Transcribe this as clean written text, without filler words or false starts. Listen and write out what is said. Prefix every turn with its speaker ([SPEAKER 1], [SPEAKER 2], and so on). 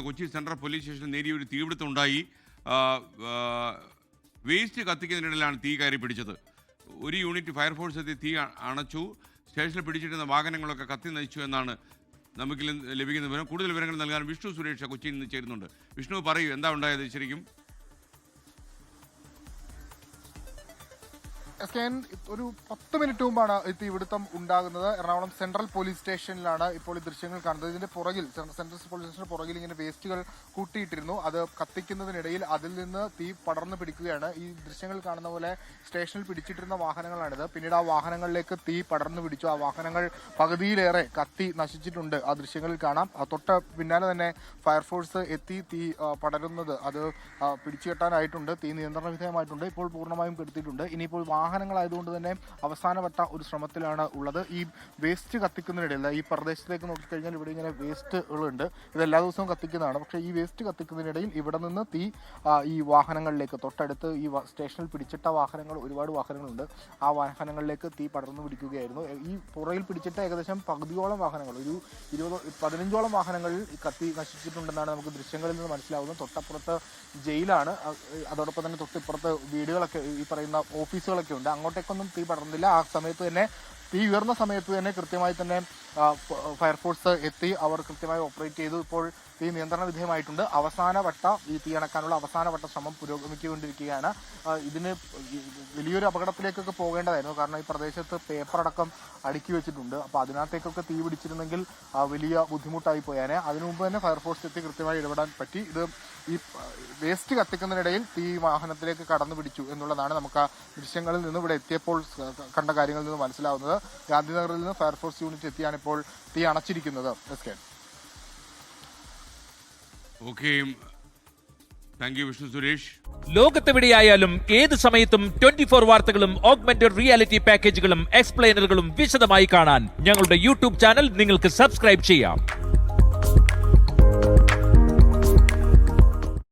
[SPEAKER 1] Kochi central police സ്റ്റേഷനിൽ നേരിയ ഒരു തീപിടുത്തം ഉണ്ടായി. വേസ്റ്റ് കത്തിക്കുന്നതിനിടയിലാണ് തീ കയറി പിടിച്ചത്. ഒരു യൂണിറ്റ് ഫയർഫോഴ്സ് എത്തി തീ അണച്ചു. സ്റ്റേഷനിൽ പിടിച്ചിരുന്ന വാഹനങ്ങളൊക്കെ കത്തി നശിച്ചു എന്നാണ് നമുക്ക് ലഭിക്കുന്ന വിവരം. കൂടുതൽ വിവരങ്ങൾ നൽകാൻ വിഷ്ണു സുരേഷ് കൊച്ചിയിൽ നിന്ന് ചേരുന്നുണ്ട്. വിഷ്ണു, പറയൂ, എന്താ ഉണ്ടായത് ശരിക്കും?
[SPEAKER 2] ഒരു 10 മിനിറ്റ് മുമ്പാണ് ഈ തീപിടുത്തം ഉണ്ടാകുന്നത്. എറണാകുളം സെൻട്രൽ പോലീസ് സ്റ്റേഷനിലാണ് ഇപ്പോൾ ഈ ദൃശ്യങ്ങൾ കാണുന്നത്. ഇതിന്റെ പുറകിൽ, സെൻട്രൽ പോലീസ് സ്റ്റേഷന്റെ പുറകിൽ ഇങ്ങനെ വേസ്റ്റുകൾ കൂട്ടിയിട്ടിരുന്നു. അത് കത്തിക്കുന്നതിനിടയിൽ അതിൽ നിന്ന് തീ പടർന്നു പിടിക്കുകയാണ്. ഈ ദൃശ്യങ്ങൾ കാണുന്ന പോലെ സ്റ്റേഷനിൽ പിടിച്ചിട്ടിരുന്ന വാഹനങ്ങളാണിത്. പിന്നീട് ആ വാഹനങ്ങളിലേക്ക് തീ പടർന്നു പിടിച്ചു. ആ വാഹനങ്ങൾ പകുതിയിലേറെ കത്തി നശിച്ചിട്ടുണ്ട്. ആ ദൃശ്യങ്ങളിൽ കാണാം. തൊട്ട് പിന്നാലെ തന്നെ ഫയർഫോഴ്സ് എത്തി തീ പടരുന്നത് അത് പിടിച്ചുകെട്ടാനായിട്ടുണ്ട്. തീ നിയന്ത്രണ വിധേയമായിട്ടുണ്ട്. ഇപ്പോൾ പൂർണ്ണമായും കെടുത്തിയിട്ടുണ്ട്. ഇനിയിപ്പോൾ വാഹനങ്ങളായതുകൊണ്ട് തന്നെ അവസാനവട്ട ഒരു ശ്രമത്തിലാണ് ഉള്ളത്. ഈ വേസ്റ്റ് കത്തിക്കുന്നതിനിടയിൽ, ഈ പ്രദേശത്തേക്ക് നോക്കിക്കഴിഞ്ഞാൽ ഇവിടെ ഇങ്ങനെ വേസ്റ്റുകളുണ്ട്. ഇത് എല്ലാ ദിവസവും കത്തിക്കുന്നതാണ്. പക്ഷേ ഈ വേസ്റ്റ് കത്തിക്കുന്നതിനിടയിൽ ഇവിടെ നിന്ന് തീ ഈ വാഹനങ്ങളിലേക്ക്, തൊട്ടടുത്ത് ഈ സ്റ്റേഷനിൽ പിടിച്ചിട്ട വാഹനങ്ങൾ, ഒരുപാട് വാഹനങ്ങളുണ്ട്, ആ വാഹനങ്ങളിലേക്ക് തീ പടർന്നു പിടിക്കുകയായിരുന്നു. ഈ പുറയിൽ പിടിച്ചിട്ട ഏകദേശം പകുതിയോളം വാഹനങ്ങൾ, ഒരു 15ഓളം വാഹനങ്ങളിൽ കത്തി നശിച്ചിട്ടുണ്ടെന്നാണ് നമുക്ക് ദൃശ്യങ്ങളിൽ നിന്ന് മനസ്സിലാവുന്നത്. തൊട്ടപ്പുറത്ത് ജയിലാണ്. അതോടൊപ്പം തന്നെ തൊട്ടിപ്പുറത്ത് വീടുകളൊക്കെ, ഈ പറയുന്ന ഓഫീസുകളൊക്കെ ഉണ്ട്. അങ്ങോട്ടേക്കൊന്നും തീ പടർന്നില്ല. ആ സമയത്ത് തന്നെ, തീ ഉയർന്ന സമയത്ത് തന്നെ കൃത്യമായി തന്നെ ഫയർഫോഴ്സ് എത്തി. അവർ കൃത്യമായി ഓപ്പറേറ്റ് ചെയ്തു. ഇപ്പോൾ തീ നിയന്ത്രണ വിധേയമായിട്ടുണ്ട്. അവസാനവട്ട ഈ തീ അണക്കാനുള്ള അവസാനവട്ട ശ്രമം പുരോഗമിച്ചുകൊണ്ടിരിക്കുകയാണ്. ഇതിന് വലിയൊരു അപകടത്തിലേക്കൊക്കെ പോകേണ്ടതായിരുന്നു. കാരണം ഈ പ്രദേശത്ത് പേപ്പറടക്കം അടുക്കി വെച്ചിട്ടുണ്ട്. അപ്പോൾ അതിനകത്തേക്കൊക്കെ തീ പിടിച്ചിരുന്നെങ്കിൽ വലിയ ബുദ്ധിമുട്ടായി പോയാനെ. അതിനു മുമ്പ് തന്നെ ഫയർഫോഴ്സ് എത്തി കൃത്യമായി ഇടപെടാൻ പറ്റി. ഇത് ഈ വേസ്റ്റ് കത്തിക്കുന്നതിനിടയിൽ തീ വാഹനത്തിലേക്ക് കടന്നു പിടിച്ചു എന്നുള്ളതാണ് നമുക്ക് ആ ദൃശ്യങ്ങളിൽ നിന്ന് ഇവിടെ എത്തിയപ്പോൾ കണ്ട കാര്യങ്ങളിൽ നിന്ന് മനസ്സിലാവുന്നത്. ഗാന്ധിനഗറിൽ നിന്ന് ഫയർഫോഴ്സ് യൂണിറ്റ് എത്തിയാണ് ഇപ്പോൾ തീ അണച്ചിരിക്കുന്നത്.
[SPEAKER 1] വിഷ്ണു സുരേഷ്.
[SPEAKER 3] ലോകത്തെവിടെയായാലും ഏത് സമയത്തും 24 വാർത്തകളും ഓഗ്മെന്റഡ് റിയാലിറ്റി പാക്കേജുകളും എക്സ്പ്ലെയിനറുകളും വിശദമായി കാണാൻ ഞങ്ങളുടെ യൂട്യൂബ് ചാനൽ നിങ്ങൾക്ക് സബ്സ്ക്രൈബ് ചെയ്യാം.